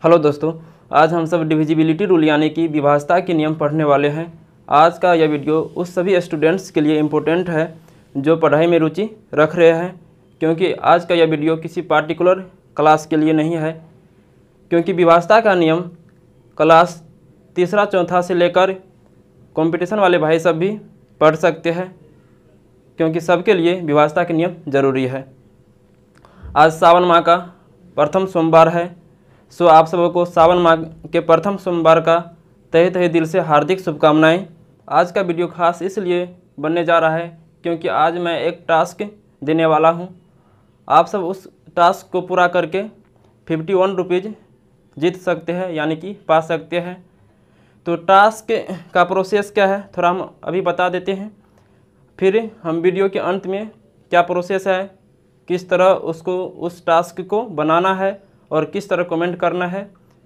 Hello दोस्तों, आज हम सब डिविजिबिलिटी रूल यानी कि विभाज्यता के नियम पढ़ने वाले हैं। आज का यह वीडियो उस सभी स्टूडेंट्स के लिए इम्पोर्टेंट है जो पढ़ाई में रुचि रख रहे हैं, क्योंकि आज का यह वीडियो किसी पार्टिकुलर क्लास के लिए नहीं है, क्योंकि विभाज्यता का नियम क्लास तीसरा चौथा से लेकर कंपटीशन वाले भाई सब भी पढ़ सकते हैं, क्योंकि सबके लिए विभाज्यता के नियम ज़रूरी है। आज सावन माह का प्रथम सोमवार है, सो आप सबको सावन माह के प्रथम सोमवार का तहे तहे दिल से हार्दिक शुभकामनाएं। आज का वीडियो खास इसलिए बनने जा रहा है क्योंकि आज मैं एक टास्क देने वाला हूं। आप सब उस टास्क को पूरा करके 51 रुपीज़ जीत सकते हैं, यानी कि पा सकते हैं। तो टास्क का प्रोसेस क्या है थोड़ा हम अभी बता देते हैं, फिर हम वीडियो के अंत में क्या प्रोसेस है, किस तरह उस टास्क को बनाना है और किस तरह कमेंट करना है,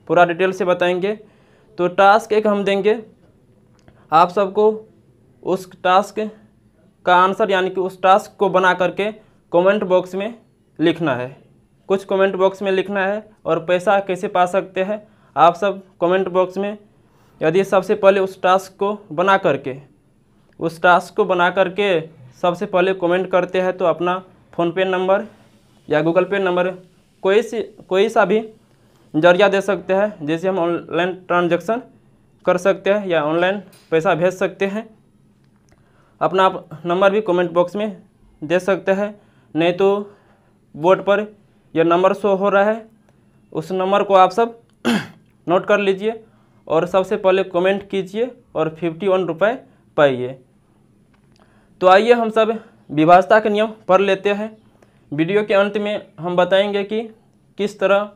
पूरा डिटेल से बताएंगे। तो टास्क एक हम देंगे, आप सबको उस टास्क का आंसर यानी कि उस टास्क को बना करके कमेंट बॉक्स में लिखना है। कुछ कमेंट बॉक्स में लिखना है। और पैसा कैसे पा सकते हैं आप सब कमेंट बॉक्स में, यदि सबसे पहले उस टास्क को बना करके सबसे पहले कमेंट करते हैं तो अपना फ़ोनपे नंबर या गूगल पे नंबर कोई सा भी जरिया दे सकते हैं, जैसे हम ऑनलाइन ट्रांजैक्शन कर सकते हैं या ऑनलाइन पैसा भेज सकते हैं। अपना नंबर भी कमेंट बॉक्स में दे सकते हैं, नहीं तो बोर्ड पर यह नंबर शो हो रहा है, उस नंबर को आप सब नोट कर लीजिए और सबसे पहले कमेंट कीजिए और 51 रुपये पाइए। तो आइए हम सब विभाज्यता के नियम पढ़ लेते हैं। वीडियो के अंत में हम बताएंगे कि किस तरह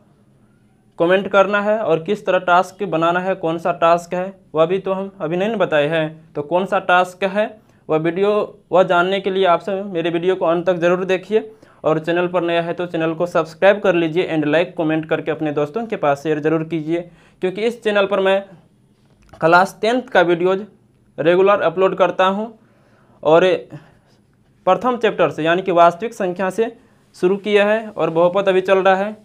कमेंट करना है और किस तरह टास्क बनाना है, कौन सा टास्क है वह भी तो हम अभी नहीं बताए हैं। तो कौन सा टास्क है वह जानने के लिए आप सब मेरे वीडियो को अंत तक ज़रूर देखिए, और चैनल पर नया है तो चैनल को सब्सक्राइब कर लीजिए एंड लाइक कमेंट करके अपने दोस्तों के पास शेयर ज़रूर कीजिए, क्योंकि इस चैनल पर मैं क्लास 10th का वीडियोज़ रेगुलर अपलोड करता हूँ। और प्रथम चैप्टर से यानी कि वास्तविक संख्या से शुरू किया है और बहुपद अभी चल रहा है।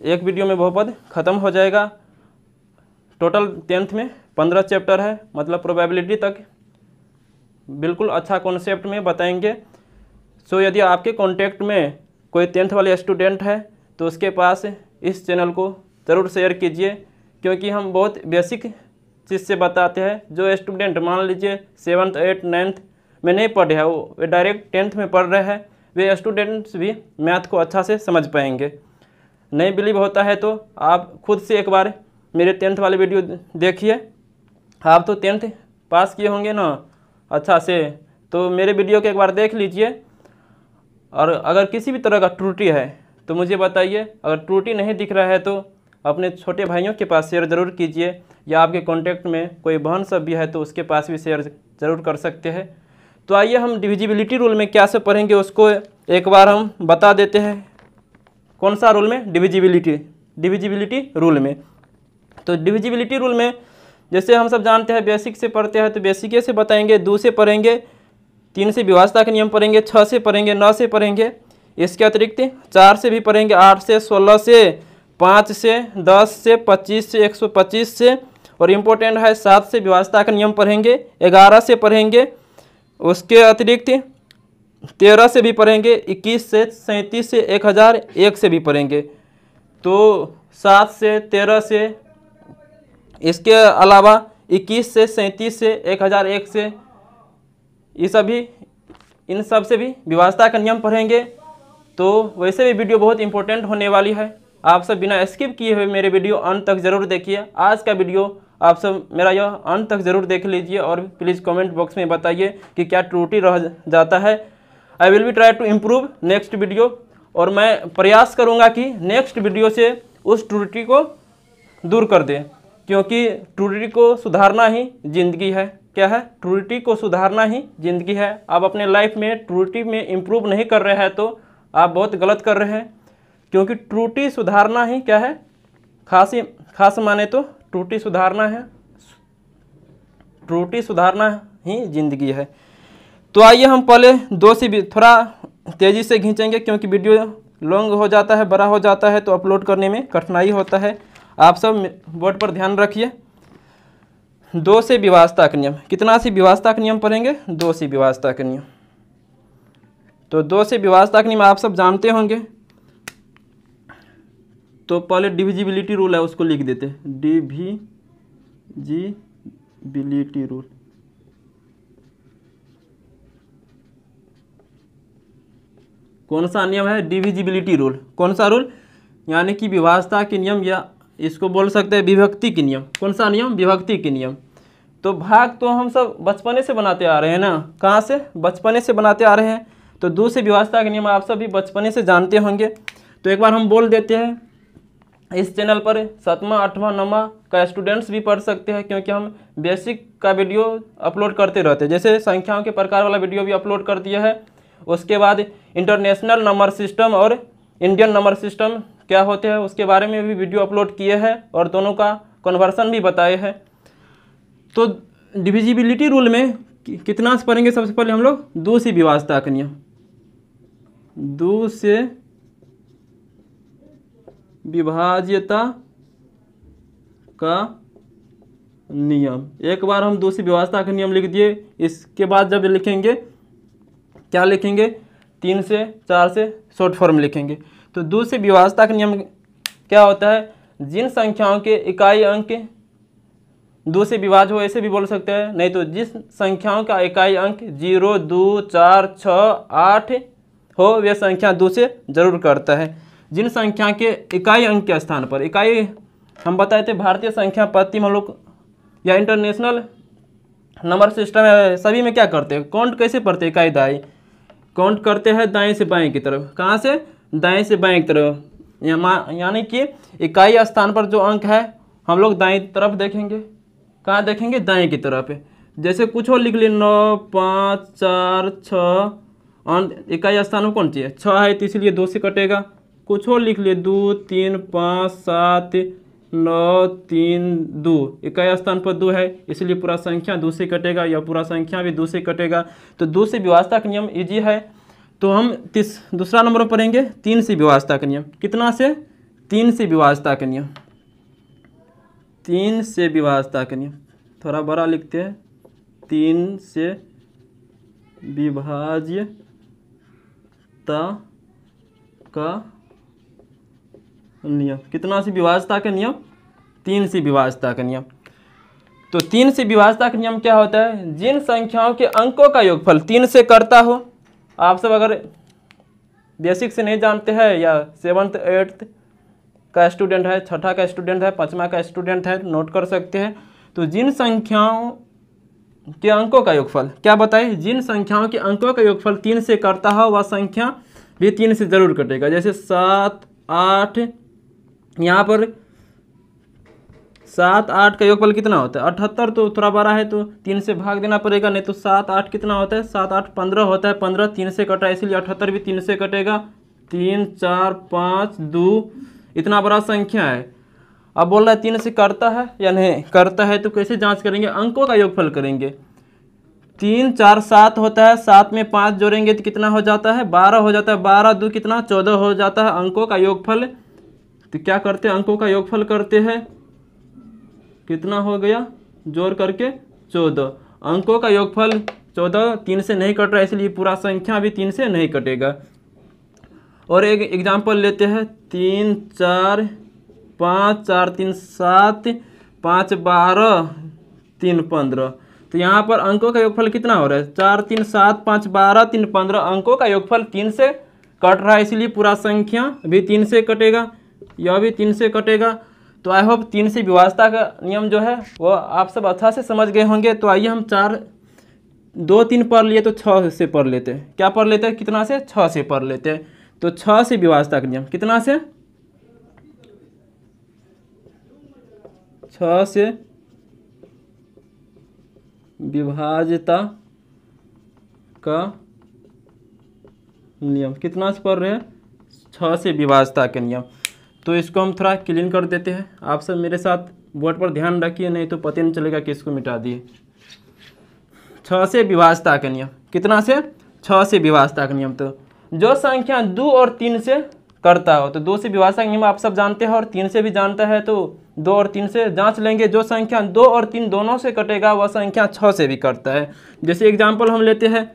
एक वीडियो में बहुपद ख़त्म हो जाएगा। टोटल 10th में 15 चैप्टर है, मतलब प्रोबेबिलिटी तक बिल्कुल अच्छा कॉन्सेप्ट में बताएंगे। सो यदि आपके कॉन्टेक्ट में कोई 10th वाले स्टूडेंट है तो उसके पास इस चैनल को ज़रूर शेयर कीजिए, क्योंकि हम बहुत बेसिक चीज़ से बताते हैं। जो स्टूडेंट मान लीजिए 7th 8th 9th में नहीं पढ़े हैं, वो डायरेक्ट 10th में पढ़ रहे हैं, वे स्टूडेंट्स भी मैथ को अच्छा से समझ पाएंगे। नहीं बिलीव होता है तो आप खुद से एक बार मेरे 10th वाले वीडियो देखिए। आप तो 10th पास किए होंगे ना अच्छा से, तो मेरे वीडियो को एक बार देख लीजिए। और अगर किसी भी तरह का त्रुटि है तो मुझे बताइए। अगर त्रुटि नहीं दिख रहा है तो अपने छोटे भाइयों के पास शेयर ज़रूर कीजिए, या आपके कॉन्टेक्ट में कोई बहन सब भी है तो उसके पास भी शेयर ज़रूर कर सकते हैं। तो आइए हम डिविजिबिलिटी रूल में क्या से पढ़ेंगे उसको एक बार हम बता देते हैं। कौन सा रूल में? डिविजिबिलिटी रूल में। तो डिविजिबिलिटी रूल में जैसे हम सब जानते हैं, बेसिक से पढ़ते हैं तो बेसिक से बताएंगे, 2 से पढ़ेंगे, 3 से विभाज्यता के नियम पढ़ेंगे, 6 से पढ़ेंगे, 9 से पढ़ेंगे। इसके अतिरिक्त 4 से भी पढ़ेंगे, 8 से, 16 से, 5 से, 10 से, 25 से, 125 से, और इम्पोर्टेंट है 7 से विभाज्यता का नियम पढ़ेंगे, 11 से पढ़ेंगे। उसके अतिरिक्त 13 से भी पढ़ेंगे, 21 से, 37 से, 1001 से भी पढ़ेंगे। तो 7 से, 13 से, इसके अलावा 21 से, 37 से, 1001 से, इन सब से भी विभाज्यता का नियम पढ़ेंगे। तो वैसे भी वीडियो बहुत इंपॉर्टेंट होने वाली है। आप सब बिना स्किप किए हुए मेरे वीडियो अंत तक ज़रूर देखिए। आज का वीडियो आप सब मेरा यह अंत तक ज़रूर देख लीजिए और प्लीज़ कमेंट बॉक्स में बताइए कि क्या त्रुटि रह जाता है। I will be try to improve next video, और मैं प्रयास करूँगा कि नेक्स्ट वीडियो से उस त्रुटि को दूर कर दें, क्योंकि त्रुटि को सुधारना ही ज़िंदगी है। क्या है? त्रुटि को सुधारना ही ज़िंदगी है। आप अपने लाइफ में त्रुटि में इम्प्रूव नहीं कर रहे हैं तो आप बहुत गलत कर रहे हैं, क्योंकि त्रुटि सुधारना ही क्या है, खास माने तो त्रुटि सुधारना ही ज़िंदगी है। तो आइए हम पहले 2 से भी थोड़ा तेज़ी से खींचेंगे, क्योंकि वीडियो लॉन्ग हो जाता है, बड़ा हो जाता है तो अपलोड करने में कठिनाई होता है। आप सब बोर्ड पर ध्यान रखिए। 2 से विभाजता का नियम, कितना से विभाजता का नियम पढ़ेंगे? 2 से विभाजता का नियम। तो 2 से विभाजता का नियम आप सब जानते होंगे। तो पहले डिविजिबिलिटी रूल है, उसको लिख देते हैं, डिविजिबिलिटी रूल। कौन सा नियम है? Divisibility rule. कौन सा रूल? यानी कि विभाजता के नियम, या इसको बोल सकते हैं विभक्ति के नियम। कौन सा नियम? विभक्ति के नियम। तो भाग तो हम सब बचपने से बनाते आ रहे हैं ना, कहाँ से? बचपने से बनाते आ रहे हैं। तो 2 से विभाजता के नियम आप सभी बचपने से जानते होंगे। तो एक बार हम बोल देते हैं। इस चैनल पर 7वां 8वां 9वां का स्टूडेंट्स भी पढ़ सकते हैं, क्योंकि हम बेसिक का वीडियो अपलोड करते रहते हैं। जैसे संख्याओं के प्रकार वाला वीडियो भी अपलोड कर दिया है। उसके बाद इंटरनेशनल नंबर सिस्टम और इंडियन नंबर सिस्टम क्या होते हैं उसके बारे में भी वीडियो अपलोड किए हैं, और दोनों का कन्वर्सन भी बताए हैं। तो डिविजिबिलिटी रूल में कितना से पढ़ेंगे? सबसे पहले हम लोग 2 से विभाजता का नियम। 2 से विभाज्यता का नियम। एक बार हम 2 से विभाजता का नियम लिख दिए। इसके बाद जब लिखेंगे, क्या लिखेंगे? 3 से 4 से शॉर्ट फॉर्म लिखेंगे। तो 2 से विभाजता का नियम क्या होता है? जिन संख्याओं के इकाई अंक 2 से विभाज्य हो, ऐसे भी बोल सकते हैं। नहीं तो जिस संख्याओं का इकाई अंक 0, 2, 4, 6, 8 हो, वे संख्या 2 से जरूर करता है। जिन संख्या के इकाई अंक के स्थान पर, इकाई हम बताए थे भारतीय संख्या पद्धति में हम लोग या इंटरनेशनल नंबर सिस्टम है, सभी में क्या करते हैं? काउंट कैसे पढ़ते हैं? इकाई दाई काउंट करते हैं दाएं से बाएं की तरफ। कहाँ से? दाएं से बाएं की तरफ। यानी कि इकाई स्थान पर जो अंक है हम लोग दाएं तरफ देखेंगे। कहाँ देखेंगे? दाएं की तरफ। जैसे कुछ और लिख लिए 9, 5, 4, 6, इकाई स्थान में कौन सी है? 6 है, तो इसलिए 2 से कटेगा। कुछ और लिख लिए 2, 3, 5, 7, 9, 3, 2, इकाई स्थान पर 2 है, इसलिए पूरा संख्या 2 से कटेगा, या पूरा संख्या भी 2 से कटेगा। तो 2 से विभाजता का नियम इजी है। तो हम दूसरा नंबर पढ़ेंगे 3 से विभाजता का नियम। कितना से? 3 से विभाजता का नियम। 3 से विभाजता का नियम थोड़ा बड़ा लिखते हैं। 3 से विभाज्यता का नियम। कितना से विभाजता का नियम? 3 से विभाजता का नियम। तो 3 से विभाजता का नियम क्या होता है? जिन संख्याओं के अंकों का योगफल 3 से करता हो। आप सब अगर बेसिक से नहीं जानते हैं, या 7th 8th का स्टूडेंट है, 6ठा का स्टूडेंट है, 5वां का स्टूडेंट है, नोट कर सकते हैं। तो जिन संख्याओं के अंकों का योगफल क्या बताए? जिन संख्याओं के अंकों का योगफल 3 से करता हो, वह संख्या भी 3 से जरूर कटेगा। जैसे 7, 8, यहाँ पर 7, 8 का योगफल कितना होता है? 78। तो थोड़ा बड़ा है तो 3 से भाग देना पड़ेगा, नहीं तो 7, 8 कितना होता है? 7, 8 15 होता है। 15 3 से कटा है, इसलिए 78 भी 3 से कटेगा। 3, 4, 5, 2, इतना बड़ा संख्या है। अब बोल रहा है 3 से करता है या नहीं करता है, तो कैसे जांच करेंगे? अंकों का योगफल करेंगे। 3, 4, 7 होता है, 7 में 5 जोड़ेंगे तो कितना हो जाता है? 12 हो जाता है। 12 2 कितना? 14 हो जाता है। अंकों का योगफल, तो क्या करते हैं? अंकों का योगफल करते हैं। कितना हो गया? जोड़ करके 14। अंकों का योगफल 14 3 से नहीं कट रहा है, इसलिए पूरा संख्या भी 3 से नहीं कटेगा। और एक एग्जाम्पल लेते हैं। 3, 4, 5, 4, 3, 7, 5, 12, 3, 15। तो यहाँ पर अंकों का योगफल कितना हो रहा है? 4, 3, 7, 5, 12, 3, 15। अंकों का योगफल 3 से कट रहा है, इसलिए पूरा संख्या भी 3 से कटेगा, यह भी 3 से कटेगा। तो आई होप 3 से विभाजता का नियम जो है वो आप सब अच्छा से समझ गए होंगे। तो आइए हम 4, 2, 3 पढ़ लिए, तो 6 से पढ़ लेते हैं। क्या पढ़ लेते हैं? कितना से? 6 से पढ़ लेते हैं। तो 6 से विभाजता का नियम कितना से? 6 से विभाज्यता का नियम। कितना से पढ़ रहे हैं? 6 से विभाज्यता के नियम। तो इसको हम थोड़ा क्लीन कर देते हैं। आप सब मेरे साथ बोर्ड पर ध्यान रखिए, नहीं तो पता नहीं चलेगा कि इसको मिटा दिए। 6 से विभाज्यता का नियम। कितना से? 6 से विभाज्यता का नियम। तो जो संख्या 2 और 3 से करता हो। तो 2 से विभाजक नियम आप सब जानते हैं और 3 से भी जानता है, तो 2 और 3 से जांच लेंगे। जो संख्या 2 और 3 दोनों से कटेगा वह संख्या 6 से भी कटता है। जैसे एग्जाम्पल हम लेते हैं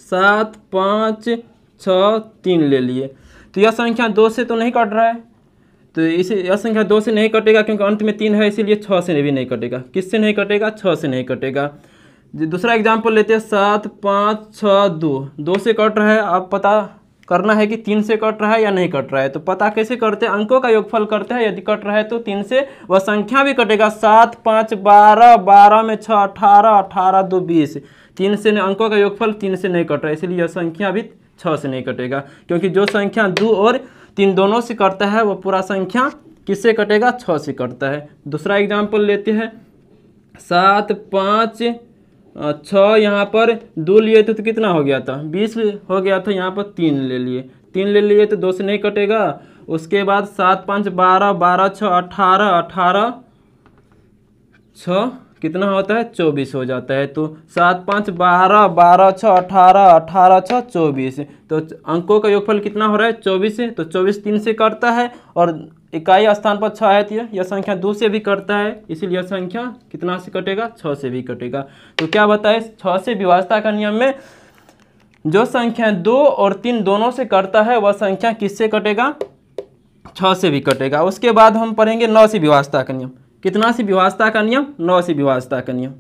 7 5 6 3 ले लिए, तो यह संख्या 2 से तो नहीं कट रहा है, तो इसे यह संख्या 2 से नहीं कटेगा क्योंकि अंत में 3 है, इसीलिए 6 से भी नहीं कटेगा। किससे नहीं कटेगा? 6 से नहीं कटेगा। दूसरा एग्जाम्पल लेते हैं 7 5 6 2, 2 से कट रहा है। आप पता करना है कि 3 से कट रहा है या नहीं कट रहा है। तो पता कैसे करते हैं? अंकों का योगफल करते हैं, यदि कट रहा है तो 3 से वह संख्या भी कटेगा। 7 5 12, 12 में 6 18, 18 2 20, 3 से अंकों का योगफल 3 से नहीं कट रहा है, इसलिए यह संख्या भी 6 से नहीं कटेगा। क्योंकि जो संख्या 2 और 3 दोनों से कटता है वो पूरा संख्या किससे कटेगा? 6 से कटता है। दूसरा एग्जाम्पल लेते हैं 7 5 6, यहाँ पर 2 लिए थे तो कितना हो गया था? 20 हो गया था। यहाँ पर 3 ले लिए, 3 ले लिए तो 2 से नहीं कटेगा। उसके बाद 7 5 12, 12 6 18, 18 6 कितना होता है? 24 हो जाता है। तो 7 5 12, 12 6 18, 18 6 24, तो अंकों का योगफल कितना हो रहा है? 24 से। तो 24 3 से कटता है और इकाई स्थान पर 6 है, तो यह संख्या 2 से भी कटता है, इसीलिए यह संख्या कितना से कटेगा? 6 से भी कटेगा। तो क्या बताए? 6 से विभाजता का नियम में जो संख्या 2 और 3 दोनों से कटता है वह संख्या किससे कटेगा? 6 से भी कटेगा। उसके बाद हम पढ़ेंगे 9 से विभाजता का नियम। कितना से विभाजता का नियम? 9 से विभाजता का नियम।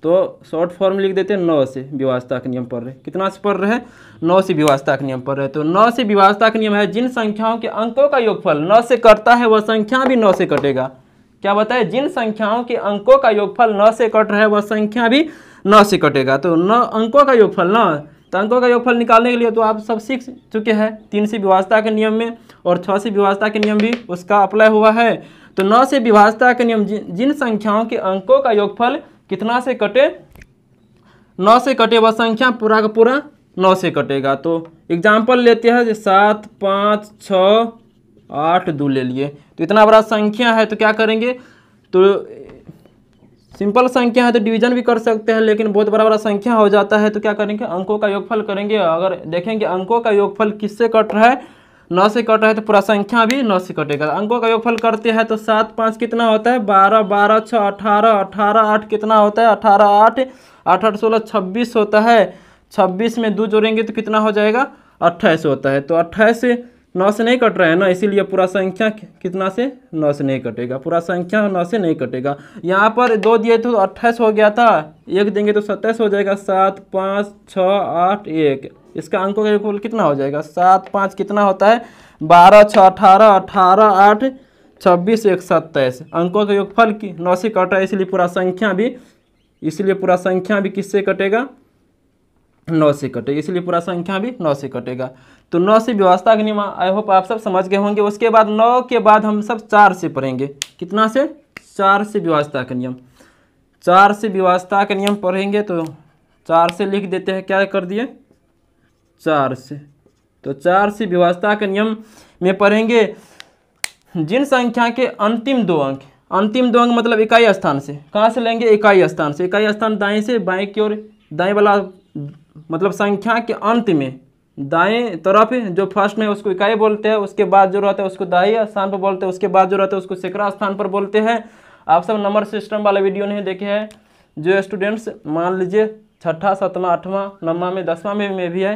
तो शॉर्ट फॉर्म लिख देते हैं, 9 से विभाजता का नियम पढ़ रहे। कितना से पढ़ रहे हैं? 9 से विभाजता का नियम पढ़ रहे। तो 9 से विभाजता का नियम है जिन संख्याओं के अंकों का योगफल 9 से कटता है वह संख्या भी 9 से कटेगा। क्या बताए? जिन संख्याओं के अंकों का योगफल 9 से कट रहा है वह संख्या भी 9 से कटेगा। तो 9 अंकों का योगफल, 9 तो अंकों का योगफल निकालने के लिए तो आप सब सीख चुके हैं 3 से विभाजता के नियम में, और 6 से विभाजता के नियम भी उसका अप्लाई हुआ है। तो 9 से विभाजता के नियम जिन संख्याओं के अंकों का योगफल कितना से कटे? 9 से कटे वह संख्या पूरा का पूरा 9 से कटेगा। तो एग्जाम्पल लेते हैं 7 5 6 8 2 ले लिए, तो इतना बड़ा संख्या है तो क्या करेंगे? तो सिंपल संख्या है तो डिवीजन भी कर सकते हैं, लेकिन बहुत बड़ा संख्या हो जाता है तो क्या करेंगे? अंकों का योगफल करेंगे। अगर देखेंगे अंकों का योगफल किससे कट रहा है? 9 से कट रहा है तो पूरा संख्या भी 9 से कटेगा। अंकों का योगफल करते हैं तो 7 5 कितना होता है? 12, 12 6 18, 18 8 कितना होता है? 18 8, 8 8 16 26 होता है। 26 में 2 जोड़ेंगे तो कितना हो जाएगा? 28 होता है। तो 28 से 9 से नहीं कट रहा है ना, इसीलिए पूरा संख्या कितना से? 9 से नहीं कटेगा। पूरा संख्या 9 से नहीं कटेगा। यहाँ पर 2 दिए तो 28 हो गया था, 1 देंगे तो 27 हो जाएगा। 7 5 6 8 1, इसका अंकों का योगफल कितना हो जाएगा? 7 5 कितना होता है? 12 6 18, 18 8 26 1 27। अंकों का योगफल 9 से कट रहा है, इसलिए पूरा संख्या भी किससे कटेगा? 9 से कटेगा। इसलिए पूरा संख्या भी 9 से कटेगा। तो 9 से विभाजता का नियम आई होप आप सब समझ गए होंगे। उसके बाद 9 के बाद हम सब 4 से पढ़ेंगे। कितना से? 4 से विभाजता का नियम। 4 से विभाजता का नियम पढ़ेंगे तो 4 से लिख देते हैं। क्या कर दिए? 4 से। तो 4 से विभाजता के नियम में पढ़ेंगे जिन संख्या के अंतिम 2 अंक, अंतिम 2 अंक मतलब इकाई स्थान से, कहाँ से लेंगे? इकाई स्थान से। इकाई स्थान दाएं से बाएं की ओर, दाएं वाला मतलब संख्या के अंत में दाएं तरफ जो फर्स्ट में उसको इकाई बोलते हैं, उसके बाद जो रहता है उसको दाई स्थान पर बोलते हैं, उसके बाद जो रहता है उसको सैकड़ा स्थान पर बोलते हैं। आप सब नंबर सिस्टम वाला वीडियो नहीं देखे हैं? जो स्टूडेंट्स मान लीजिए 6ठा 7वां 8वां 9वां में 10वां में भी है,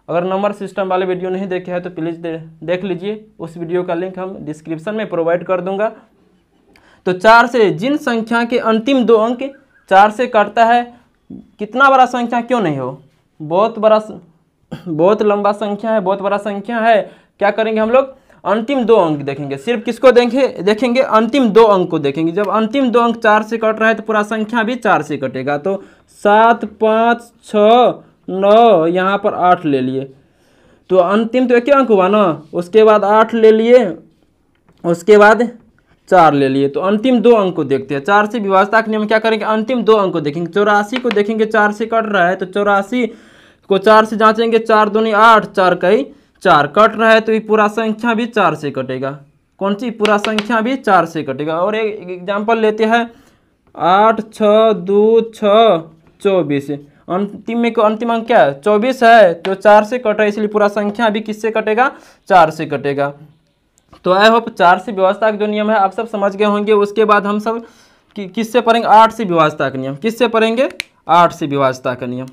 अगर नंबर सिस्टम वाले वीडियो नहीं देखे हैं तो प्लीज़ देख लीजिए। उस वीडियो का लिंक हम डिस्क्रिप्शन में प्रोवाइड कर दूंगा। तो 4 से जिन संख्या के अंतिम 2 अंक 4 से कटता है, कितना बड़ा संख्या क्यों नहीं हो? बहुत लंबा संख्या है, बहुत बड़ा संख्या है। क्या करेंगे हम लोग? अंतिम 2 अंक देखेंगे। सिर्फ किसको देखेंगे? अंतिम 2 अंक को देखेंगे। जब अंतिम 2 अंक 4 से कट रहा है तो पूरा संख्या भी 4 से कटेगा। तो 7 5 6 9, यहाँ पर 8 ले लिए, तो अंतिम तो एक ही अंक हुआ ना। उसके बाद 8 ले लिए, उसके बाद 4 ले लिए, तो अंतिम 2 अंक को देखते हैं। 4 से विभाजता के नियम क्या करेंगे? अंतिम 2 अंक को देखेंगे। 84 को देखेंगे, 4 से कट रहा है तो 84 को 4 से जांचेंगे। 4 दूनी 8, 4 कई 4, कट रहा है तो ये पूरा संख्या भी 4 से कटेगा। कौन सी? पूरा संख्या भी 4 से कटेगा। और एक एग्जाम्पल लेते हैं 8 6 2 6 24, अंतिम में को अंतिम अंक क्या है 24 है, तो 4 से कट रहा है, इसलिए पूरा संख्या अभी किससे कटेगा 4 से कटेगा। तो आई होप 4 से विभाज्यता का जो नियम है आप सब समझ गए होंगे। उसके बाद हम सब किससे पढ़ेंगे 8 से विभाज्यता का नियम। किससे पढ़ेंगे 8 से विभाज्यता का नियम।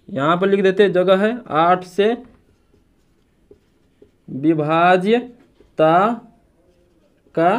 यहाँ पर लिख देते जगह है 8 से विभाज्यता का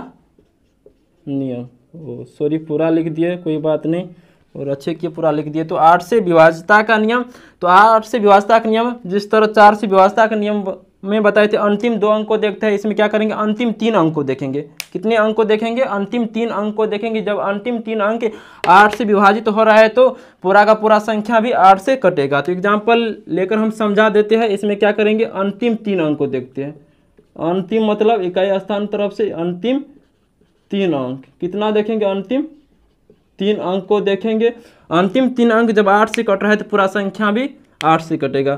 नियम। ओ सॉरी पूरा लिख दिए, कोई बात नहीं, और अच्छे किए पूरा लिख दिए। तो 8 से विभाज्यता का नियम, तो 8 से विभाज्यता का नियम जिस तरह 4 से विभाज्यता का नियम में बताए थे, अंतिम 2 अंक को देखते हैं। इसमें क्या करेंगे अंतिम 3 अंक को देखेंगे। कितने अंक को देखेंगे अंतिम 3 अंक को देखेंगे। जब अंतिम 3 अंक 8 से विभाजित हो रहा है तो पूरा का पूरा संख्या भी 8 से कटेगा। तो एग्जाम्पल लेकर हम समझा देते हैं। इसमें क्या करेंगे अंतिम 3 अंक को देखते हैं। अंतिम मतलब इकाई स्थान तरफ से अंतिम 3 अंक, कितना देखेंगे अंतिम 3 अंक को देखेंगे। अंतिम 3 अंक जब 8 से कट रहा है तो पूरा संख्या भी 8 से कटेगा।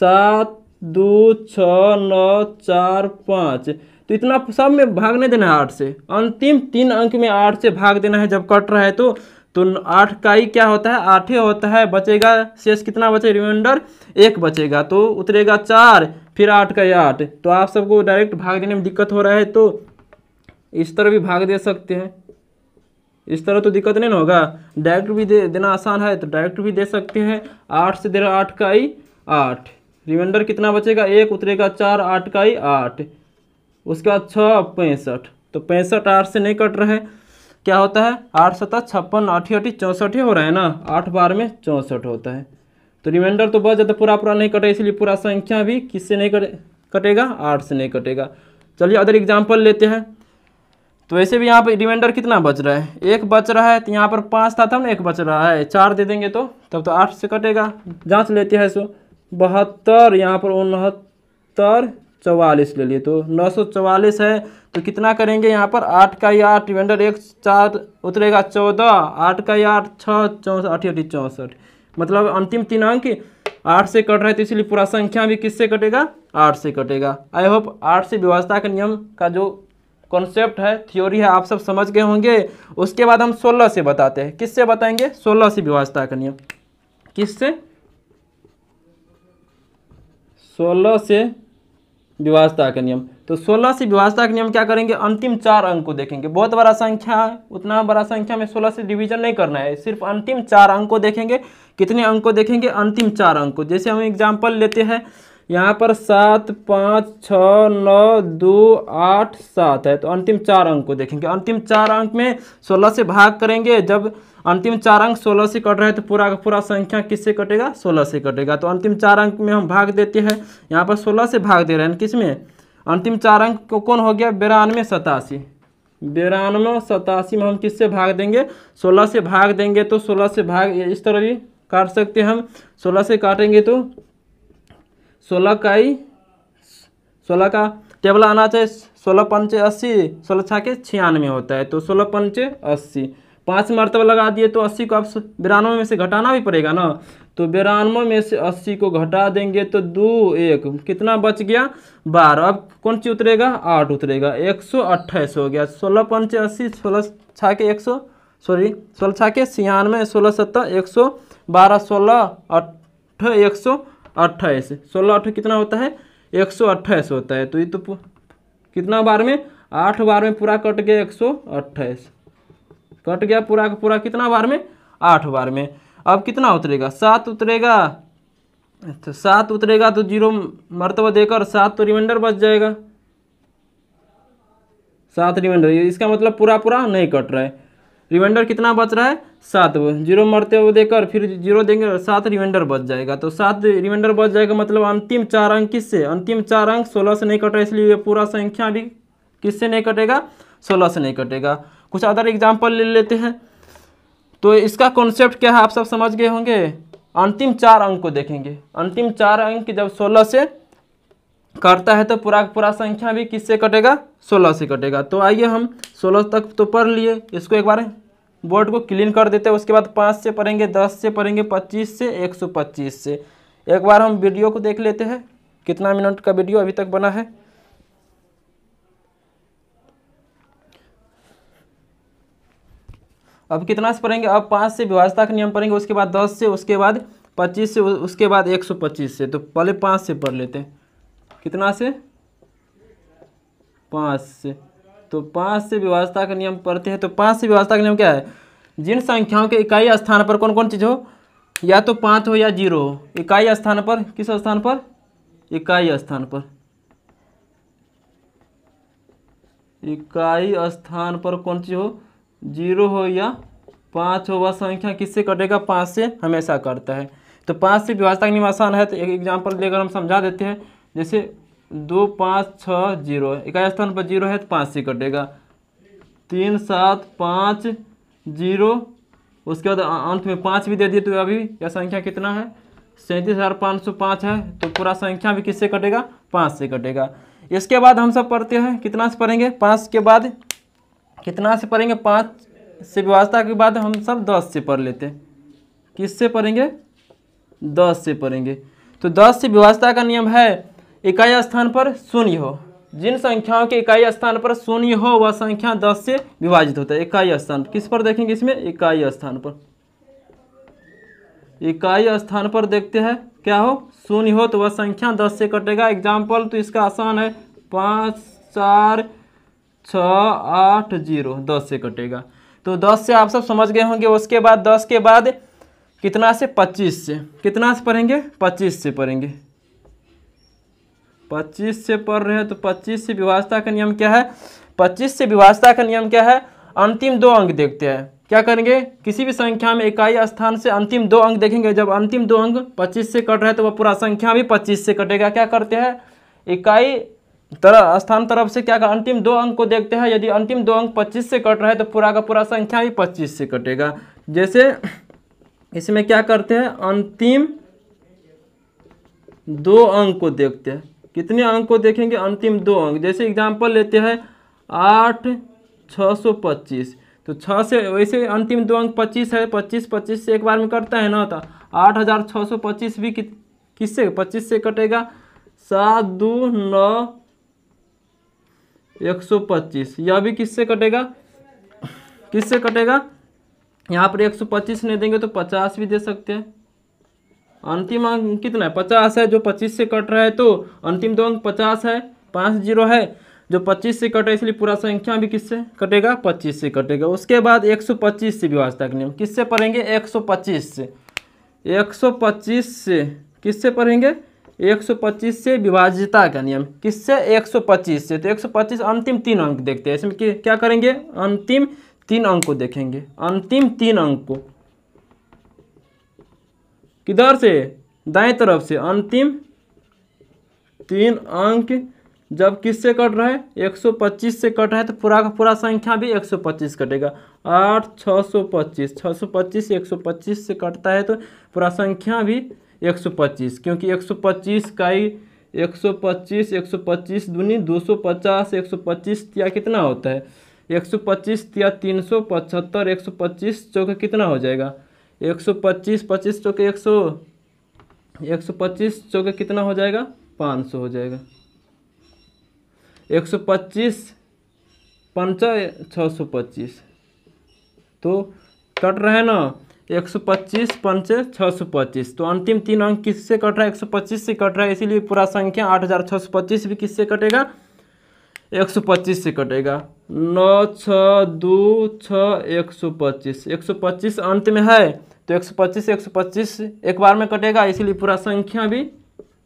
7 2 6 9 4 5, तो इतना सब में भाग नहीं देना है 8 से। अंतिम 3 अंक में 8 से भाग देना है जब कट रहा है तो 8 का ही क्या होता है 8 ही होता है। बचेगा शेष कितना बचे रिमाइंडर 1 बचेगा, तो उतरेगा 4, फिर 8 का 8। तो आप सबको डायरेक्ट भाग देने में दिक्कत हो रहा है तो इस तरह भी भाग दे सकते हैं। इस तरह तो दिक्कत नहीं ना होगा, डायरेक्ट भी देना आसान है तो डायरेक्ट भी दे सकते हैं। 8 से दे रहा 8 का ही 8, रिमाइंडर कितना बचेगा 1, उतरेगा 4, 8 का ही 8। उसके बाद 6 65, तो 65 8 से नहीं कट रहा है, क्या होता है 8 7 56 8 8 64 हो रहा है ना, 8 बार में 64 होता है। तो रिमाइंडर तो बच जाता, पूरा पूरा नहीं कटे, इसलिए पूरा संख्या भी किससे नहीं कटेगा 8 से नहीं कटेगा। चलिए अदर एग्जाम्पल लेते हैं। तो ऐसे भी यहाँ पर रिमाइंडर कितना बच रहा है 1 बच रहा है, तो यहाँ पर 5 था तब ना 1 बच रहा है, 4 दे देंगे तो तब तो 8 से कटेगा। जांच लेते हैं। 72, यहाँ पर 69 44 ले लिए, तो 944 है। तो कितना करेंगे यहाँ पर 8 का 8, रिमाइंडर 1 4 उतरेगा 14, 8 का 8 6 64 8 8 64, मतलब अंतिम 3 अंक 8 से कट रहा है, तो इसलिए पूरा संख्या भी किससे कटेगा 8 से कटेगा। आई होप 8 से विभाज्यता के नियम का जो कॉन्सेप्ट है थ्योरी है आप सब समझ गए होंगे। उसके बाद हम 16 से बताते हैं। किससे बताएंगे 16 से विभाज्यता का नियम। किससे 16 से विभाज्यता का नियम। तो 16 से विभाज्यता का नियम क्या करेंगे अंतिम 4 अंक को देखेंगे। बहुत बड़ा संख्या है, उतना बड़ा संख्या में 16 से डिवीजन नहीं करना है, सिर्फ अंतिम 4 अंक को देखेंगे। कितने अंक को देखेंगे अंतिम 4 अंक को। जैसे हम एग्जाम्पल लेते हैं यहाँ पर 7 5 6 9 2 8 7 है, तो अंतिम 4 अंक को देखेंगे। अंतिम 4 अंक में 16 से भाग करेंगे। जब अंतिम 4 अंक 16 से कट रहा है तो पूरा का पूरा संख्या किससे कटेगा 16 से कटेगा। तो अंतिम 4 अंक में हम भाग देते हैं, यहाँ पर 16 से भाग दे रहे हैं। किस में अंतिम 4 अंक को कौन हो गया 92 87, 92 87 में हम किससे भाग देंगे 16 से भाग देंगे। तो 16 से भाग इस तरह भी काट सकते हैं हम। 16 से काटेंगे तो 16 का टेबल आना चाहिए 16 पंचे 80, 16 छाके 96 होता है। तो 16 पंचे 80, 5 मरतबा लगा दिए तो 80 को आप 92 में से घटाना भी पड़ेगा ना। तो 92 में से 80 को घटा देंगे तो 2 1 कितना बच गया 12। अब कौन सी उतरेगा 8 उतरेगा, 128 हो गया। 16 पंचे 80, 16 छाके 100 सॉरी 16 छाके 96, 16 7 112, 16 8 128, 16 8 कितना होता है 128 होता है। तो ये तो कितना बार में 8 बार में पूरा कट गया 128, कट गया पूरा का पूरा कितना बार में 8 बार में। अब कितना उतरेगा 7 उतरेगा, तो 7 उतरेगा तो 0 मरतबा देकर 7 तो रिमाइंडर बच जाएगा, 7 रिमाइंडर। इसका मतलब पूरा पूरा नहीं कट रहा है, रिमाइंडर कितना बच रहा है 7, 0 मरतबा देकर फिर 0 देंगे 7 रिमाइंडर बच जाएगा। तो 7 रिमाइंडर बच जाएगा, मतलब अंतिम 4 अंक किससे अंतिम 4 अंक 16 से नहीं कट रहा, इसलिए ये पूरा संख्या भी किससे नहीं कटेगा 16 से नहीं कटेगा। कुछ अदर एग्जाम्पल ले लेते हैं। तो इसका कॉन्सेप्ट क्या है आप सब समझ गए होंगे। अंतिम 4 अंक को देखेंगे, अंतिम 4 अंक जब 16 से कटता है तो पूरा पूरा संख्या भी किससे कटेगा 16 से कटेगा। तो आइए हम 16 तक तो पढ़ लिए, इसको एक बार बोर्ड को क्लीन कर देते हैं। उसके बाद 5 से पढ़ेंगे, 10 से पढ़ेंगे, 25 से 125 से। एक बार हम वीडियो को देख लेते हैं, कितना मिनट का वीडियो अभी तक बना है। अब कितना से पढ़ेंगे, अब 5 से विभाज्यता का नियम पढ़ेंगे, उसके बाद 10 से, उसके बाद 25 से, उसके बाद 125 से। तो पहले 5 से पढ़ लेते हैं। कितना से? 5 से। तो 5 से विभाज्यता का नियम पढ़ते हैं। तो 5 से विभाज्यता का नियम क्या है? जिन संख्याओं के इकाई स्थान पर कौन कौन चीज़ हो, या तो 5 हो या 0 हो। इकाई स्थान पर, किस स्थान पर? इकाई स्थान पर। इकाई स्थान पर कौन चीज़ हो, 0 हो या 5 हो, वह संख्या किससे कटेगा? 5 से हमेशा कटता है। तो 5 से विभाज्यता का नियम आसान है। तो एक एग्जाम्पल लेकर हम समझा देते हैं। जैसे 2 5 6 0 है, इकाई स्थान पर 0 है तो 5 से कटेगा। 3 7 5 0, उसके बाद अंत में 5 भी दे दिए। तो अभी यह संख्या कितना है? 37,505 है। तो पूरा संख्या भी किससे कटेगा? 5 से कटेगा। इसके बाद हम सब पढ़ते हैं, कितना से पढ़ेंगे? 5 के बाद कितना से पढ़ेंगे? 5 से विभाज्यता के बाद हम सब 10 से पढ़ लेते हैं। किससे पढ़ेंगे? 10 से पढ़ेंगे। तो 10 से विभाज्यता का नियम है, इकाई स्थान पर शून्य हो। जिन संख्याओं के इकाई स्थान पर शून्य हो वह संख्या 10 से विभाजित होता है। इकाई स्थान किस पर देखेंगे? इसमें इकाई स्थान पर। इकाई स्थान पर देखते हैं क्या हो, शून्य हो तो वह संख्या 10 से कटेगा। एग्जाम्पल तो इसका आसान है, 5 4 6 8 0, 10 से कटेगा। तो 10 से आप सब समझ गए होंगे। उसके बाद 10 के बाद कितना से? 25 से। कितना से पढ़ेंगे? 25 से पढ़ेंगे। 25 से पढ़ रहे हैं। तो 25 से विभाज्यता का नियम क्या है? 25 से विभाज्यता का नियम क्या है? अंतिम 2 अंक देखते हैं। क्या करेंगे? किसी भी संख्या में इकाई स्थान से अंतिम 2 अंक देखेंगे। जब अंतिम 2 अंक 25 से कट रहे हैं तो वह पूरा संख्या भी 25 से कटेगा। क्या करते हैं? इकाई स्थान तरफ से क्या कर, अंतिम 2 अंक को देखते हैं। यदि अंतिम 2 अंक 25 से कट रहा है तो पूरा का पूरा संख्या भी 25 से कटेगा। जैसे इसमें क्या करते हैं? अंतिम 2 अंक को देखते हैं। कितने अंक को देखेंगे? अंतिम 2 अंक। जैसे एग्जाम्पल लेते हैं 8 625। तो 6 से, वैसे अंतिम 2 अंक 25 है, 25 से एक बार में कटता है ना। तो 8625 भी किससे? 25 से कटेगा। 7 2 9 125, यह भी किससे कटेगा? किससे कटेगा? यहाँ पर 125 नहीं देंगे तो 50 भी दे सकते हैं। अंतिम अंक कितना है? 50 है, जो 25 से कट रहा है। तो अंतिम 2 अंक 50 है, 5 0 है, जो 25 से कटे, इसलिए पूरा संख्या भी किससे कटेगा? 25 से कटेगा। उसके बाद 125 से विभाज्यता का नियम किससे पढ़ेंगे? 125 से। 125 से किससे पढ़ेंगे? 125 से विभाज्यता का नियम किससे? 125 से। तो 125 अंतिम 3 अंक देखते हैं। इसमें क्या करेंगे? अंतिम 3 अंक को देखेंगे। अंतिम 3 अंक को किधर से? दाएं तरफ से। अंतिम 3 अंक जब किससे कट रहा है? 125 से कट रहा है तो पूरा का पूरा संख्या भी 125 कटेगा। 8 625, 625 से 125 से कटता है तो पूरा संख्या भी 125, क्योंकि 125 का ही 125 125 दूनी 250, 125 या कितना होता है? 125 या 375, 125 चौके कितना हो जाएगा? 125 25 चौके 125 चौके कितना हो जाएगा? 500 हो जाएगा। 125 पंचा 625, तो कट रहा है ना। 125 पंचे 625, तो अंतिम 3 अंक किससे कट रहा है? 125 से कट रहा है, इसीलिए पूरा संख्या 8625 भी किससे कटेगा? 125 से कटेगा। 9 6 2 6 125, 125 अंत में है तो 125 से 125 एक बार में कटेगा, इसीलिए पूरा संख्या भी